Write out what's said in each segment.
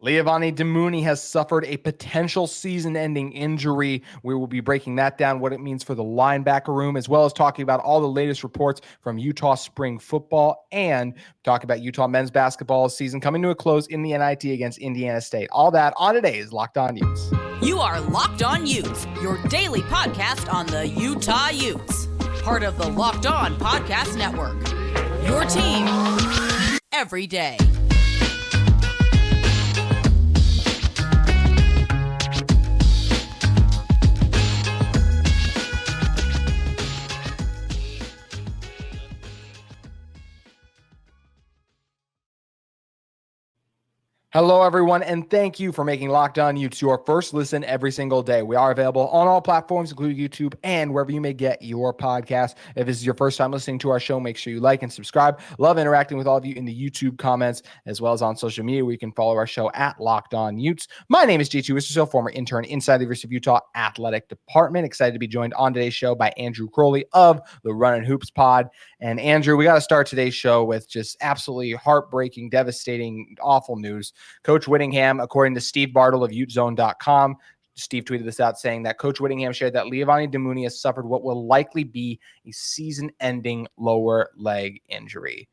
Levani Damuni has suffered a potential season-ending injury. We will be breaking that down, what it means for the linebacker room, as well as talking about all the latest reports from Utah spring football and talk about Utah men's basketball season coming to a close in the NIT against Indiana State. All that on today's Locked On Utes. You are Locked On Utes, your daily podcast on the Utah Utes. Part of the Locked On Podcast Network. Your team every day. Hello, everyone, and thank you for making Locked On Utes your first listen every single day. We are available on all platforms, including YouTube and wherever you may get your podcast. If this is your first time listening to our show, make sure you like and subscribe. Love interacting with all of you in the YouTube comments, as well as on social media, where you can follow our show at Locked On Utes. My name is JT Wistrcill, former intern inside the University of Utah Athletic Department. Excited to be joined on today's show by Andrew Crowley of the Runnin Hoops Pod. And Andrew, we got to start today's show with just absolutely heartbreaking, devastating, awful news. Coach Whittingham, according to Steve Bartle of UteZone.com, Steve tweeted this out saying that Coach Whittingham shared that Levani Damuni has suffered what will likely be a season-ending lower leg injury.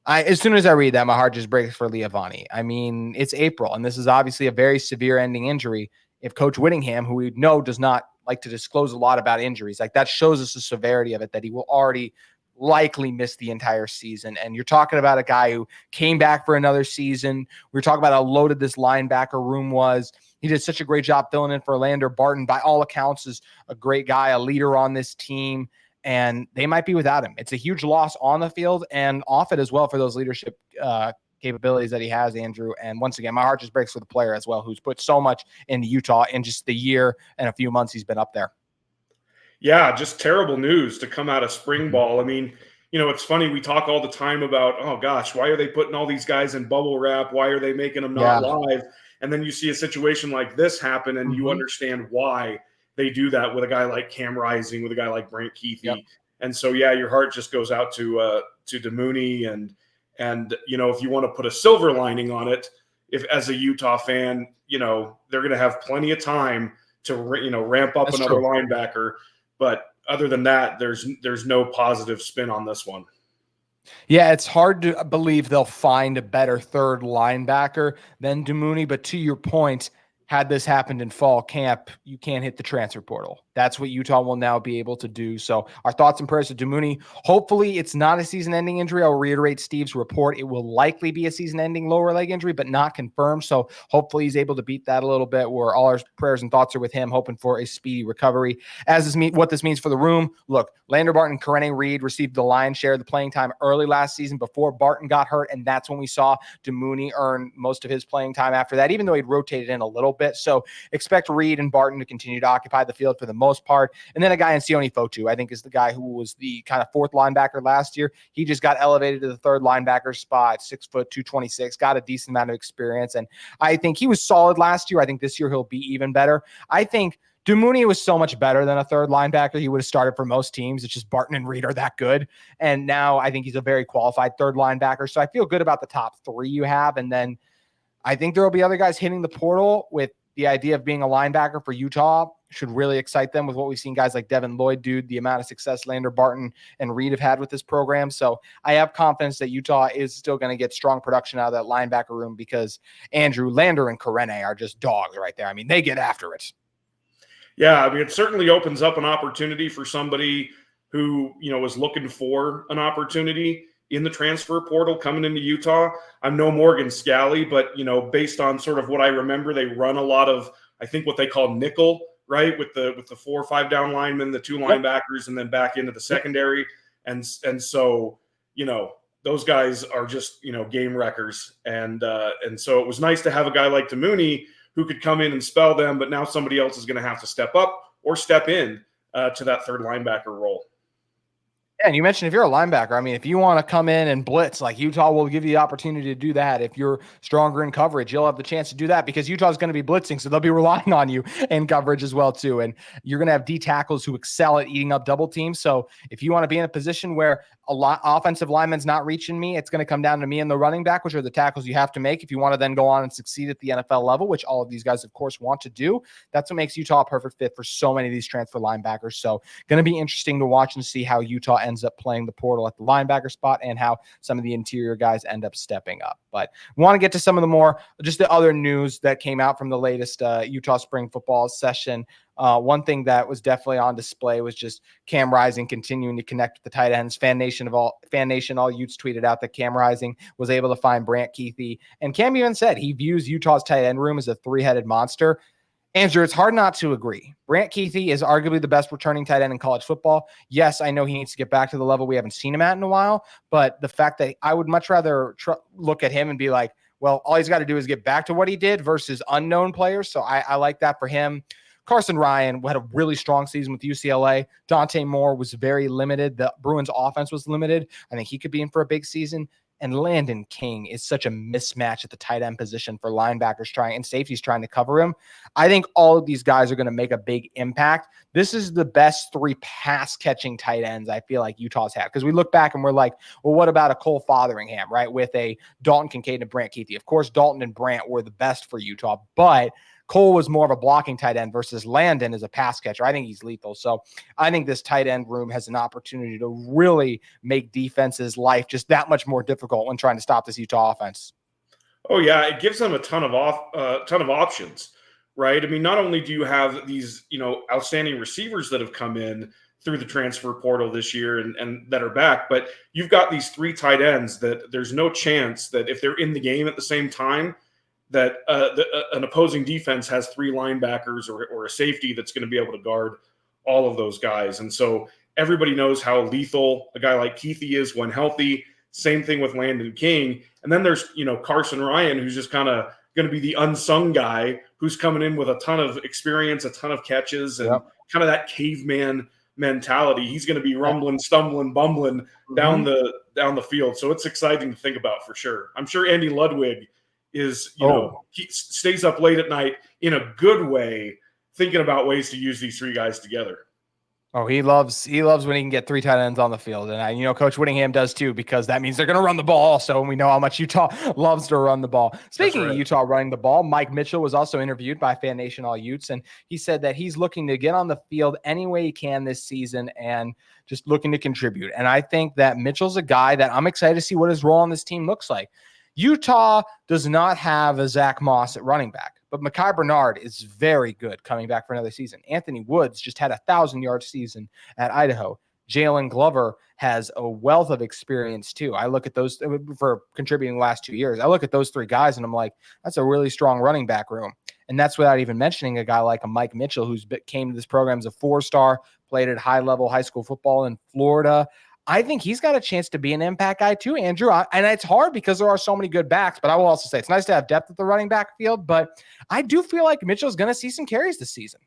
As soon as I read that, my heart just breaks for Levani. I mean, it's April, and this is obviously a very severe ending injury. If Coach Whittingham, who we know does not like to disclose a lot about injuries, like that shows us the severity of it, that he will already likely miss the entire season. And you're talking about a guy who came back for another season. We were talking about how loaded this linebacker room was. He did such a great job filling in for Lander Barton. By all accounts, is a great guy, a leader on this team, and they might be without him. It's a huge loss on the field and off it as well for those leadership capabilities that he has, Andrew. And once again, my heart just breaks for the player as well, who's put so much into Utah in just the year and a few months he's been up there. Yeah, just terrible news to come out of spring ball. I mean, you know, it's funny. We talk all the time about, oh, gosh, why are they putting all these guys in bubble wrap? Why are they making them not live? And then you see a situation like this happen, and you understand why they do that with a guy like Cam Rising, with a guy like Brant Keithy. Yep. And so, yeah, your heart just goes out to Damuni. And you know, if you want to put a silver lining on it, if as a Utah fan, you know, they're going to have plenty of time to, ramp up another linebacker. But other than that, there's no positive spin on this one. Yeah, it's hard to believe they'll find a better third linebacker than Damuni. But to your point, had this happened in fall camp, you can't hit the transfer portal. That's what Utah will now be able to do. So our thoughts and prayers to Damuni. Hopefully it's not a season-ending injury. I'll reiterate Steve's report. It will likely be a season-ending lower leg injury, but not confirmed. So hopefully he's able to beat that a little bit, where all our prayers and thoughts are with him, hoping for a speedy recovery. What this means for the room, look, Lander Barton and Correne Reed received the lion's share of the playing time early last season before Barton got hurt, and that's when we saw Damuni earn most of his playing time after that, even though he'd rotated in a little bit. So expect Reed and Barton to continue to occupy the field for the most part. And then a guy in Sione Fotu, I think, is the guy who was the kind of fourth linebacker last year. He just got elevated to the third linebacker spot, 6 foot, 226, got a decent amount of experience. And I think he was solid last year. I think this year he'll be even better. I think Damuni was so much better than a third linebacker. He would have started for most teams. It's just Barton and Reed are that good. And now I think he's a very qualified third linebacker. So I feel good about the top three you have. And then I think there will be other guys hitting the portal. With the idea of being a linebacker for Utah should really excite them with what we've seen guys like Devin Lloyd do, the amount of success Lander Barton and Reed have had with this program. So I have confidence that Utah is still going to get strong production out of that linebacker room, because Andrew, Lander, and Correne are just dogs right there. I mean, they get after it. Yeah, I mean, it certainly opens up an opportunity for somebody who, was looking for an opportunity in the transfer portal coming into Utah. I'm no Morgan Scalley, but, based on sort of what I remember, they run a lot of, I think, what they call nickel, right? With the 4 or 5 down linemen, the 2 linebackers, and then back into the secondary. And so, those guys are just, game wreckers. And so it was nice to have a guy like Damuni who could come in and spell them, but now somebody else is going to have to step up or step in to that third linebacker role. Yeah, and you mentioned if you're a linebacker, I mean, if you want to come in and blitz, like Utah will give you the opportunity to do that. If you're stronger in coverage, you'll have the chance to do that because Utah's going to be blitzing, so they'll be relying on you in coverage as well too. And you're going to have D tackles who excel at eating up double teams. So if you want to be in a position where a lot offensive lineman's not reaching me, it's going to come down to me and the running back, which are the tackles you have to make if you want to then go on and succeed at the NFL level, which all of these guys, of course, want to do. That's what makes Utah a perfect fit for so many of these transfer linebackers. So going to be interesting to watch and see how Utah ends up playing the portal at the linebacker spot and how some of the interior guys end up stepping up. But we want to get to some of the more, just the other news that came out from the latest Utah spring football session. One thing that was definitely on display was just Cam Rising continuing to connect with the tight ends. Fan Nation, all Utes tweeted out that Cam Rising was able to find Brant Kuithe. And Cam even said he views Utah's tight end room as a three-headed monster. Andrew, it's hard not to agree. Brant Kuithe is arguably the best returning tight end in college football. Yes, I know he needs to get back to the level we haven't seen him at in a while, but the fact that I would much rather look at him and be like, well, all he's got to do is get back to what he did versus unknown players. So I like that for him. Carson Ryan had a really strong season with UCLA. Dante Moore was very limited. The Bruins offense was limited. I think he could be in for a big season. And Landon King is such a mismatch at the tight end position for linebackers and safeties trying to cover him. I think all of these guys are going to make a big impact. This is the best three pass catching tight ends I feel like Utah's had. Because we look back and we're like, well, what about a Cole Fotheringham, right? With a Dalton Kincaid and Brant Kuithe. Of course, Dalton and Brant were the best for Utah, but Cole was more of a blocking tight end versus Landon as a pass catcher. I think he's lethal. So I think this tight end room has an opportunity to really make defenses' life just that much more difficult when trying to stop this Utah offense. Oh yeah, it gives them a ton of options, right? I mean, not only do you have these, outstanding receivers that have come in through the transfer portal this year and that are back, but you've got these three tight ends that there's no chance that if they're in the game at the same time, that an opposing defense has three linebackers or a safety that's going to be able to guard all of those guys. And so everybody knows how lethal a guy like Kuithe is when healthy. Same thing with Landon King. And then there's, Carson Ryan, who's just kind of going to be the unsung guy who's coming in with a ton of experience, a ton of catches, and kind of that caveman mentality. He's going to be rumbling, stumbling, bumbling down the field. So it's exciting to think about for sure. I'm sure Andy Ludwig is, he stays up late at night in a good way, thinking about ways to use these three guys together. Oh, he loves when he can get three tight ends on the field. And Coach Whittingham does too, because that means they're going to run the ball also. And we know how much Utah loves to run the ball. Speaking of Utah running the ball, Mike Mitchell was also interviewed by Fan Nation All Utes. And he said that he's looking to get on the field any way he can this season and just looking to contribute. And I think that Mitchell's a guy that I'm excited to see what his role on this team looks like. Utah does not have a Zach Moss at running back, but Mekhi Bernard is very good coming back for another season. Anthony Woods just had a 1,000-yard season at Idaho. Jalen Glover has a wealth of experience too. I look at those for contributing the last 2 years. I look at those three guys and I'm like, that's a really strong running back room. And that's without even mentioning a guy like a Mike Mitchell, who's came to this program as a 4-star, played at high-level high school football in Florida. I think he's got a chance to be an impact guy too, Andrew. And it's hard because there are so many good backs, but I will also say it's nice to have depth at the running back field, but I do feel like Mitchell's going to see some carries this season.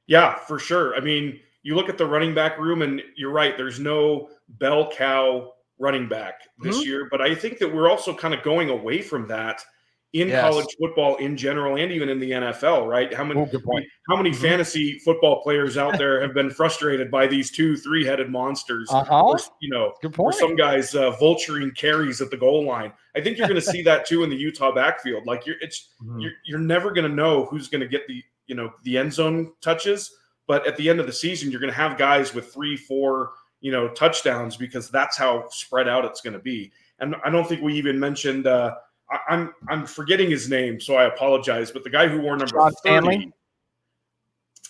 Yeah, for sure. I mean, you look at the running back room and you're right. There's no bell cow running back this year, but I think that we're also kind of going away from that in college football in general and even in the NFL, right? How many fantasy football players out there have been frustrated by these 2-3-headed monsters? Or some guys vulturing carries at the goal line. I think you're going to see that too in the Utah backfield. Like you're never going to know who's going to get the end zone touches, but at the end of the season, you're going to have guys with 3-4 touchdowns because that's how spread out it's going to be. And I don't think we even mentioned. I'm forgetting his name, so I apologize. But the guy who wore number 30, Stanley?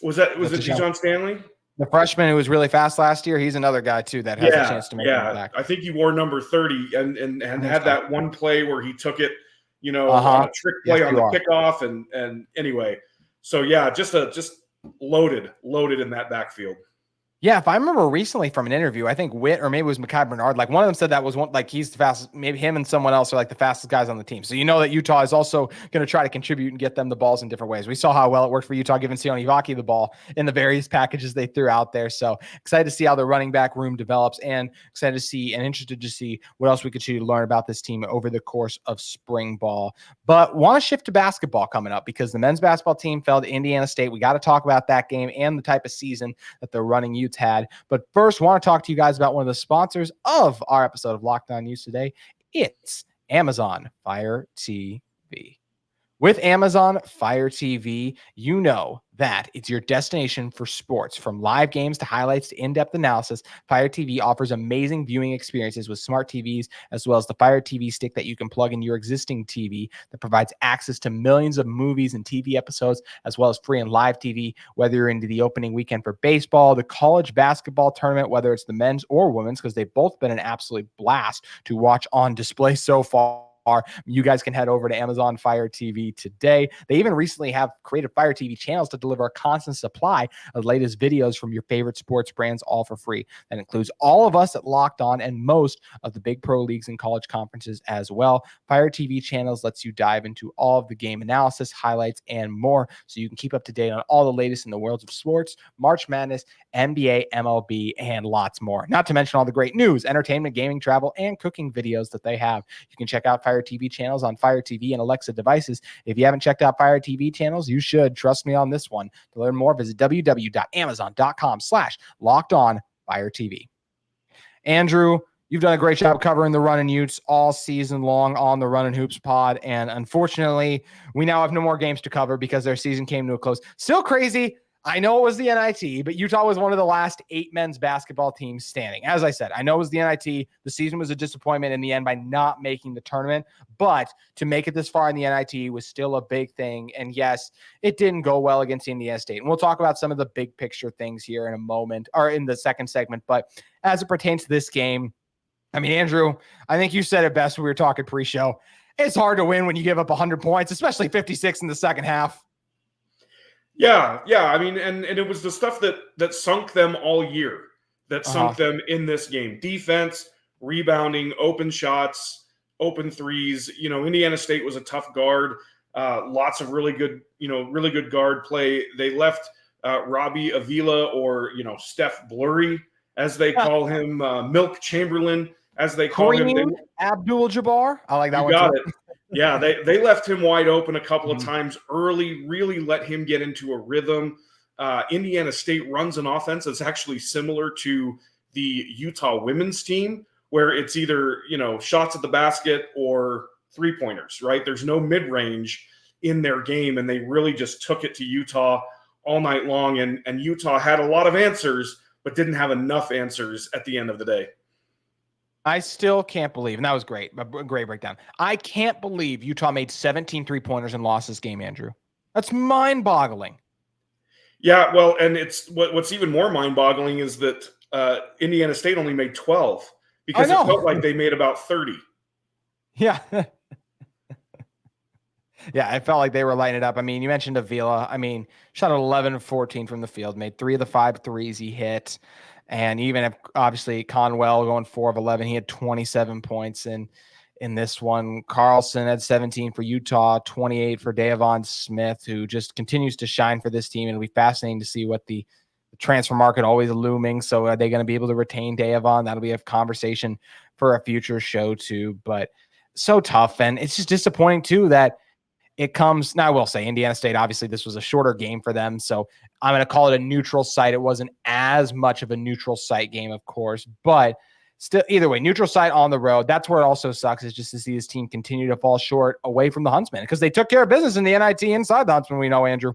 Was it Dijon Stanley? The freshman who was really fast last year. He's another guy too that has a chance to make it back. I think he wore number 30 and had that one play where he took it, on a trick play on the kickoff. And anyway, so yeah, just loaded in that backfield. Yeah, if I remember recently from an interview, I think Witt or maybe it was Mekhi Bernard, like one of them said that was one, like he's the fastest, maybe him and someone else are like the fastest guys on the team. So you know that Utah is also going to try to contribute and get them the balls in different ways. We saw how well it worked for Utah giving Sione Vaki the ball in the various packages they threw out there. So excited to see how the running back room develops and excited to see and interested to see what else we could to learn about this team over the course of spring ball. But want to shift to basketball coming up because the men's basketball team fell to Indiana State. We got to talk about that game and the type of season that the Running Utes had. But first, want to talk to you guys about one of the sponsors of our episode of Locked On Utes today. It's Amazon Fire TV. With Amazon Fire TV, you know that it's your destination for sports. From live games to highlights to in-depth analysis, Fire TV offers amazing viewing experiences with smart TVs, as well as the Fire TV stick that you can plug in your existing TV that provides access to millions of movies and TV episodes, as well as free and live TV, whether you're into the opening weekend for baseball, the college basketball tournament, whether it's the men's or women's, because they've both been an absolute blast to watch on display so far. You guys can head over to Amazon Fire TV today. They even recently have created Fire TV channels to deliver a constant supply of the latest videos from your favorite sports brands, all for free. That includes all of us at Locked On and most of the big pro leagues and college conferences as well. Fire TV channels lets you dive into all of the game analysis, highlights, and more, so you can keep up to date on all the latest in the worlds of sports, March Madness, NBA, MLB, and lots more. Not to mention all the great news, entertainment, gaming, travel, and cooking videos that they have. You can check out Fire TV channels on Fire TV and Alexa devices. If you haven't checked out Fire TV channels, you should. Trust me on this one. To learn more, visit www.amazon.com/LockedOnFireTV. Andrew, you've done a great job covering the Runnin Utes all season long on the Runnin Hoops pod. And unfortunately, we now have no more games to cover because their season came to a close. Still crazy. I know it was the NIT, but Utah was one of the last 8 men's basketball teams standing. As I said, I know it was the NIT. The season was a disappointment in the end by not making the tournament, but to make it this far in the NIT was still a big thing. And yes, it didn't go well against Indiana State. And we'll talk about some of the big picture things here in a moment or in the second segment. But as it pertains to this game, I mean, Andrew, I think you said it best when we were talking pre-show. It's hard to win when you give up 100 points, especially 56 in the second half. Yeah. I mean, and it was the stuff that sunk them all year, that sunk them in this game. Defense, rebounding, open shots, open threes. You know, Indiana State was a tough guard. Lots of really good guard play. They left Robbie Avila, or Steph Blurry, as they call him, Milk Chamberlain, as they call him. Abdul-Jabbar. I like that one. You got it. Yeah, they left him wide open a couple of times early, really let him get into a rhythm. Indiana State runs an offense that's actually similar to the Utah women's team, where it's either, shots at the basket or three-pointers, right? There's no mid-range in their game, and they really just took it to Utah all night long, and Utah had a lot of answers, but didn't have enough answers at the end of the day. I still can't believe, and that was great, a great breakdown. I can't believe Utah made 17 three-pointers and lost this game, Andrew. That's mind-boggling. Yeah, well, and it's what's even more mind-boggling is that Indiana State only made 12 because it felt like they made about 30. Yeah. Yeah, I felt like they were lighting it up. I mean, you mentioned Avila. I mean, shot 11 of 14 from the field, made 3 of the 5 threes he hit. And even if obviously Conwell going 4 of 11, he had 27 points in this one. Carlson had 17 for Utah, 28 for Davon Smith, who just continues to shine for this team. And it'll be fascinating to see what the transfer market always looming. So are they going to be able to retain Davon? That'll be a conversation for a future show too. But so tough. And it's just disappointing too that it comes. Now I will say Indiana State, obviously this was a shorter game for them. So I'm going to call it a neutral site. It wasn't as much of a neutral site game, of course, but still, either way, neutral site on the road. That's where it also sucks, is just to see this team continue to fall short away from the Huntsmen, because they took care of business in the NIT inside the Huntsmen, we know, Andrew.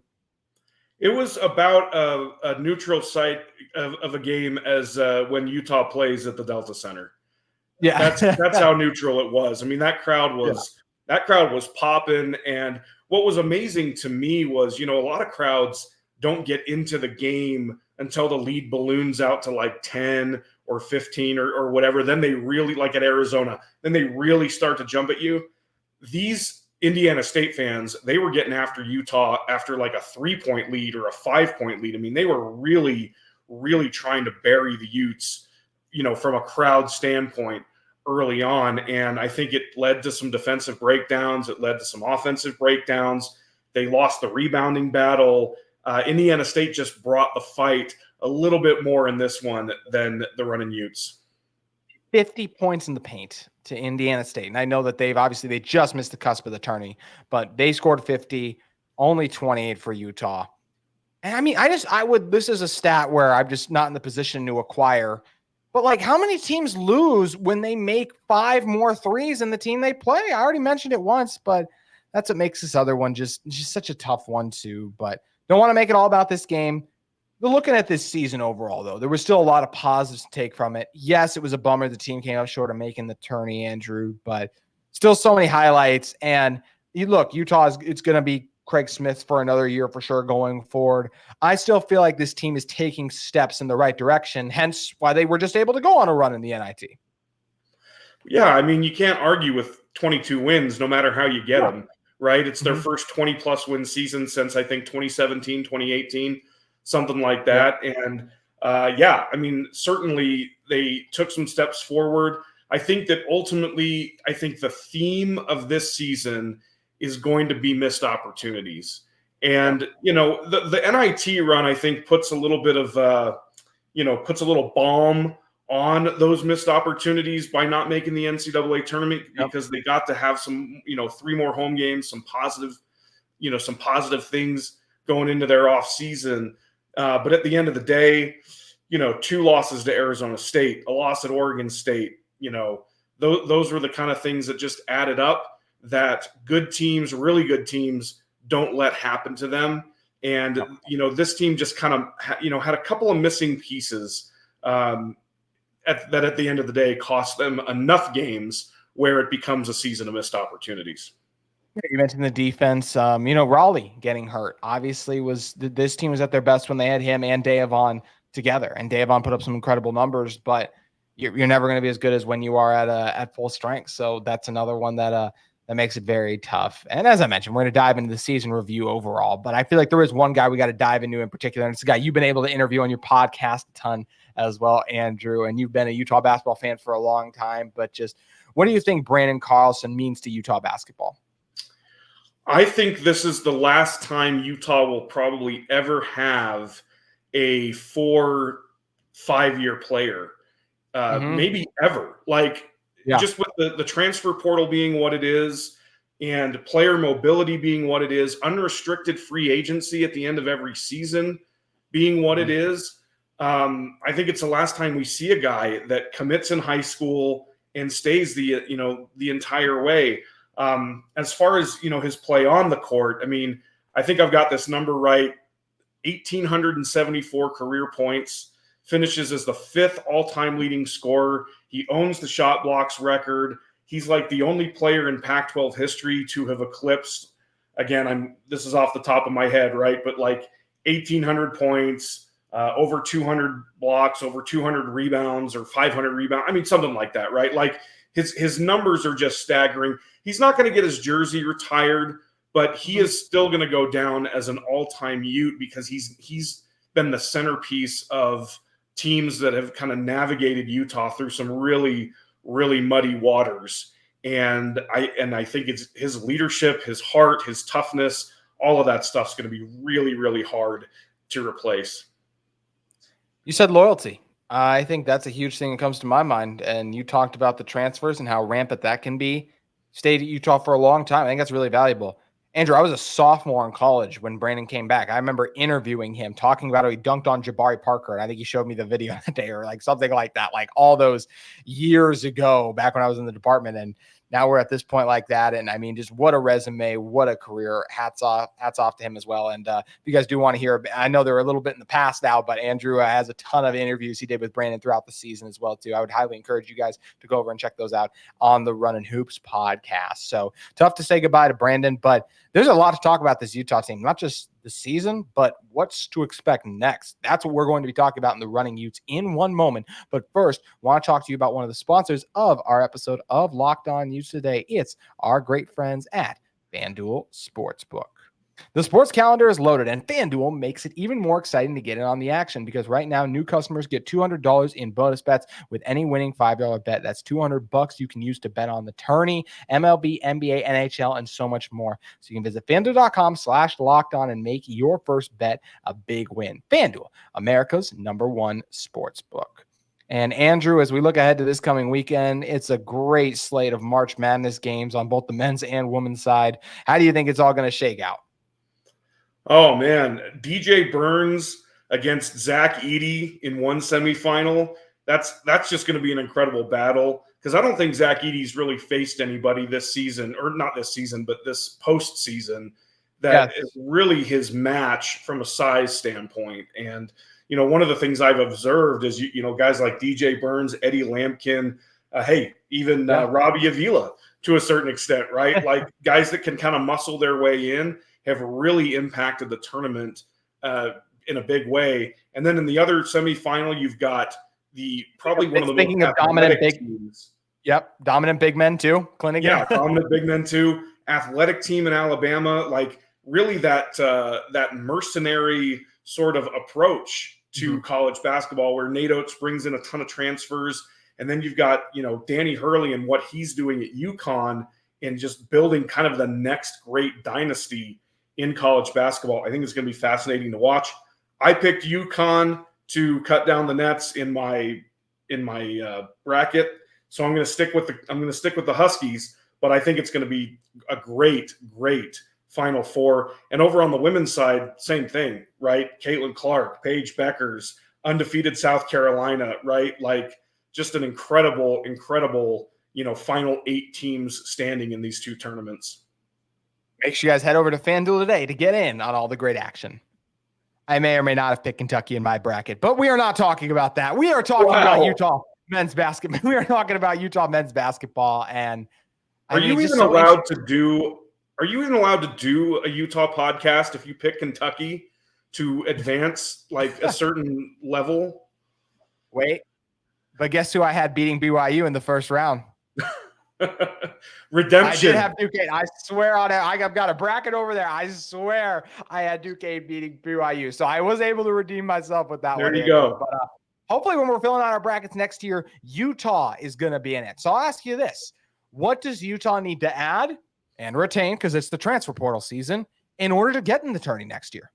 It was about a neutral site of a game as when Utah plays at the Delta Center. Yeah, that's how neutral it was. I mean, that crowd was popping, and what was amazing to me was, a lot of crowds don't get into the game until the lead balloons out to like 10 or 15 or whatever. Then they really, like at Arizona, then they really start to jump at you. These Indiana State fans, they were getting after Utah after like a 3-point lead or a 5-point lead. I mean, they were really, really trying to bury the Utes, from a crowd standpoint early on. And I think it led to some defensive breakdowns. It led to some offensive breakdowns. They lost the rebounding battle. Indiana State just brought the fight a little bit more in this one than the Runnin Utes. 50 points in the paint to Indiana State. And I know that they just missed the cusp of the tourney, but they scored 50, only 28 for Utah. And I mean, this is a stat where I'm just not in the position to acquire, but like how many teams lose when they make 5 more threes than the team they play? I already mentioned it once, but that's what makes this other one just such a tough one too, but don't want to make it all about this game. But looking at this season overall, though, there was still a lot of positives to take from it. Yes, it was a bummer the team came up short of making the tourney, Andrew, but still so many highlights. And Utah it's going to be Craig Smith for another year for sure going forward. I still feel like this team is taking steps in the right direction, hence why they were just able to go on a run in the NIT. Yeah, I mean, you can't argue with 22 wins no matter how you get them, right? It's their first 20-plus win season since, I think, 2017, 2018. Something like that. Yeah. And I mean, certainly they took some steps forward. I think that ultimately, the theme of this season is going to be missed opportunities. And, the NIT run, I think, puts a little bit of, puts a little balm on those missed opportunities by not making the NCAA tournament because they got to have some, 3 more home games, some positive things going into their off season. But at the end of the day, 2 losses to Arizona State, a loss at Oregon State, those were the kind of things that just added up that good teams, really good teams, don't let happen to them. And, this team just kind of, had a couple of missing pieces at the end of the day cost them enough games where it becomes a season of missed opportunities. You mentioned the defense. Raleigh getting hurt. Obviously, this team was at their best when they had him and De'Avon together, and De'Avon put up some incredible numbers. But you're never going to be as good as when you are at full strength. So that's another one that makes it very tough. And as I mentioned, we're going to dive into the season review overall. But I feel like there is one guy we got to dive into in particular, and it's a guy you've been able to interview on your podcast a ton as well, Andrew. And you've been a Utah basketball fan for a long time. But just what do you think Branden Carlson means to Utah basketball? I think this is the last time Utah will probably ever have a 4-5-year player, maybe ever. Just with the transfer portal being what it is and player mobility being what it is, unrestricted free agency at the end of every season being what it is. I think it's the last time we see a guy that commits in high school and stays the entire way. As far as, his play on the court, I mean, I think I've got this number right. 1,874 career points, finishes as the 5th all-time leading scorer. He owns the shot blocks record. He's like the only player in Pac-12 history to have eclipsed, again, this is off the top of my head, right? But 1,800 points, over 200 blocks, over 200 rebounds or 500 rebounds. I mean, something like that, right? His numbers are just staggering. He's not going to get his jersey retired, but he is still going to go down as an all-time Ute because he's been the centerpiece of teams that have kind of navigated Utah through some really, really muddy waters. And I think it's his leadership, his heart, his toughness, all of that stuff's going to be really, really hard to replace. You said loyalty. I think that's a huge thing that comes to my mind. And you talked about the transfers and how rampant that can be. Stayed at Utah for a long time. I think that's really valuable. Andrew, I was a sophomore in college when Branden came back. I remember interviewing him, talking about how he dunked on Jabari Parker. And I think he showed me the video that day or something like that, all those years ago, back when I was in the department. And now we're at this point like that. And I mean, just what a resume, what a career. Hats off to him as well. And if you guys do want to hear, I know they're a little bit in the past now, but Andrew has a ton of interviews he did with Branden throughout the season as well, too. I would highly encourage you guys to go over and check those out on the Runnin Hoops podcast. So tough to say goodbye to Branden, but there's a lot to talk about this Utah team, not just the season, but what's to expect next. That's what we're going to be talking about in the Runnin Utes in one moment. But first, I want to talk to you about one of the sponsors of our episode of Locked On Utes today. It's our great friends at FanDuel Sportsbook. The sports calendar is loaded, and FanDuel makes it even more exciting to get in on the action because right now, new customers get $200 in bonus bets with any winning $5 bet. That's $200 you can use to bet on the tourney, MLB, NBA, NHL, and so much more. So you can visit FanDuel.com/lockedon and make your first bet a big win. FanDuel, America's #1 sportsbook. And Andrew, as we look ahead to this coming weekend, it's a great slate of March Madness games on both the men's and women's side. How do you think it's all going to shake out? Oh, man. DJ Burns against Zach Edey in one semifinal. That's just going to be an incredible battle because I don't think Zach Edey's really faced anybody this season, or not this season, but this postseason that is really his match from a size standpoint. And, you know, one of the things I've observed is, you know, guys like DJ Burns, Eddie Lampkin, even Robbie Avila to a certain extent, right? Like guys that can kind of muscle their way in have really impacted the tournament in a big way. And then in the other semifinal, you've got one of the most dominant big teams. Yep, dominant big men too. Clinic. Yeah, dominant big men too. Athletic team in Alabama, like really that mercenary sort of approach to college basketball, where Nate Oates brings in a ton of transfers, and then you've got, you know, Danny Hurley and what he's doing at UConn and just building kind of the next great dynasty in college basketball. I think it's going to be fascinating to watch. I picked UConn to cut down the nets in my bracket, so I'm going to stick with the Huskies. But I think it's going to be a great Final Four. And over on the women's side, same thing, right? Caitlin Clark, Paige Beckers, undefeated South Carolina, right? Like just an incredible, you know, final 8 teams standing in these two tournaments. Make sure you guys head over to FanDuel today to get in on all the great action. I may or may not have picked Kentucky in my bracket, but we are not talking about that. We are talking about Utah men's basketball. We are talking about Utah men's basketball. And are you even allowed to do a Utah podcast if you pick Kentucky to advance like a certain level? Wait, but guess who I had beating BYU in the first round? Redemption. I did have Duquesne. I swear on it. I've got a bracket over there. I swear I had Duquesne beating BYU. So I was able to redeem myself with that one. There you go. But hopefully when we're filling out our brackets next year, Utah is going to be in it. So I'll ask you this. What does Utah need to add and retain, because it's the transfer portal season, in order to get in the tourney next year?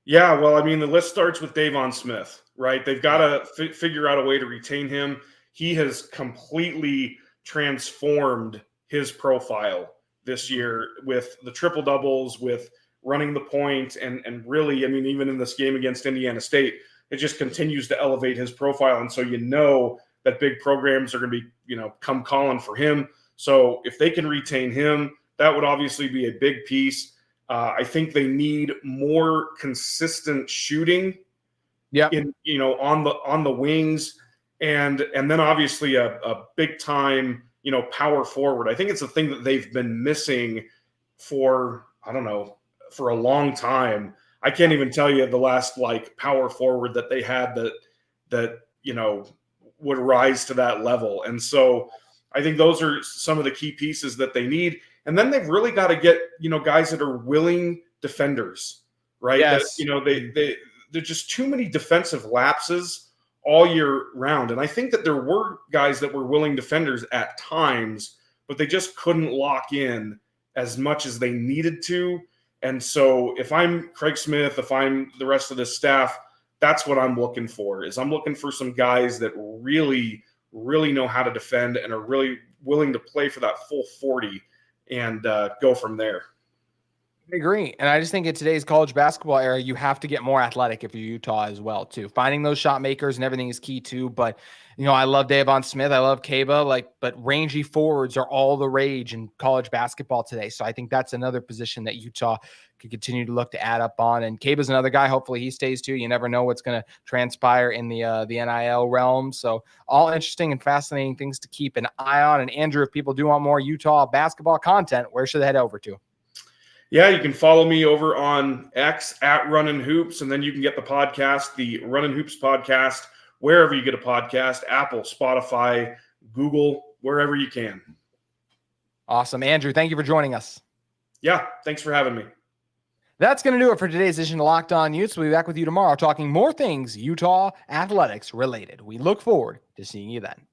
Yeah, well, I mean, the list starts with Davon Smith, right? They've got to figure out a way to retain him. He has completely transformed his profile this year with the triple doubles, with running the point, and really, I mean, even in this game against Indiana State, it just continues to elevate his profile. And so you know that big programs are going to be, you know, come calling for him. So if they can retain him, that would obviously be a big piece. I think they need more consistent shooting. Yeah, you know, on the wings. And then obviously a big time, you know, power forward. I think it's a thing that they've been missing for, I don't know, for a long time. I can't even tell you the last like power forward that they had that, you know, would rise to that level. And so I think those are some of the key pieces that they need. And then they've really got to get, you know, guys that are willing defenders, right? Yes. That, you know, there's just too many defensive lapses all year round. And I think that there were guys that were willing defenders at times, but they just couldn't lock in as much as they needed to. And so if I'm Craig Smith, if I'm the rest of the staff, that's what I'm looking for. Is I'm looking for some guys that really know how to defend and are really willing to play for that full 40 and go from there. I agree. And I just think in today's college basketball era, you have to get more athletic if you're Utah as well, too. Finding those shot makers and everything is key, too. But, you know, I love Davon Smith. I love Kaba, but rangy forwards are all the rage in college basketball today. So I think that's another position that Utah could continue to look to add up on. And Kaba's another guy. Hopefully he stays, too. You never know what's going to transpire in the NIL realm. So all interesting and fascinating things to keep an eye on. And Andrew, if people do want more Utah basketball content, where should they head over to? Yeah, you can follow me over on X at Runnin Hoops, and then you can get the podcast, the Runnin Hoops Podcast, wherever you get a podcast, Apple, Spotify, Google, wherever you can. Awesome. Andrew, thank you for joining us. Yeah, thanks for having me. That's going to do it for today's edition of Locked On Utes. We'll be back with you tomorrow talking more things Utah athletics related. We look forward to seeing you then.